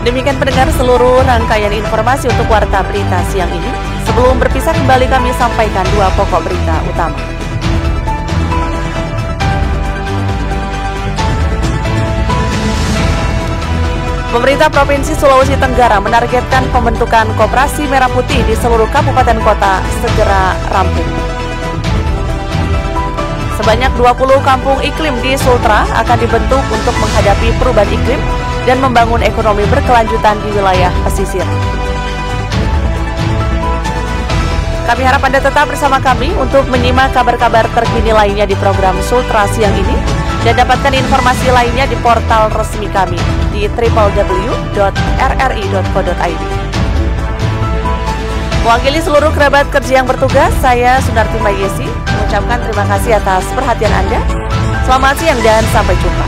Demikian pendengar seluruh rangkaian informasi untuk Warta Berita siang ini. Sebelum berpisah kembali kami sampaikan dua pokok berita utama. Pemerintah Provinsi Sulawesi Tenggara menargetkan pembentukan koperasi merah putih di seluruh kabupaten kota segera rampung. Sebanyak 20 kampung iklim di Sultra akan dibentuk untuk menghadapi perubahan iklim dan membangun ekonomi berkelanjutan di wilayah pesisir. Kami harap Anda tetap bersama kami untuk menyimak kabar-kabar terkini lainnya di program Sultra siang ini dan dapatkan informasi lainnya di portal resmi kami di www.rri.co.id. Mewakili seluruh kerabat kerja yang bertugas, saya Sunarti Mayesi mengucapkan terima kasih atas perhatian Anda. Selamat siang dan sampai jumpa.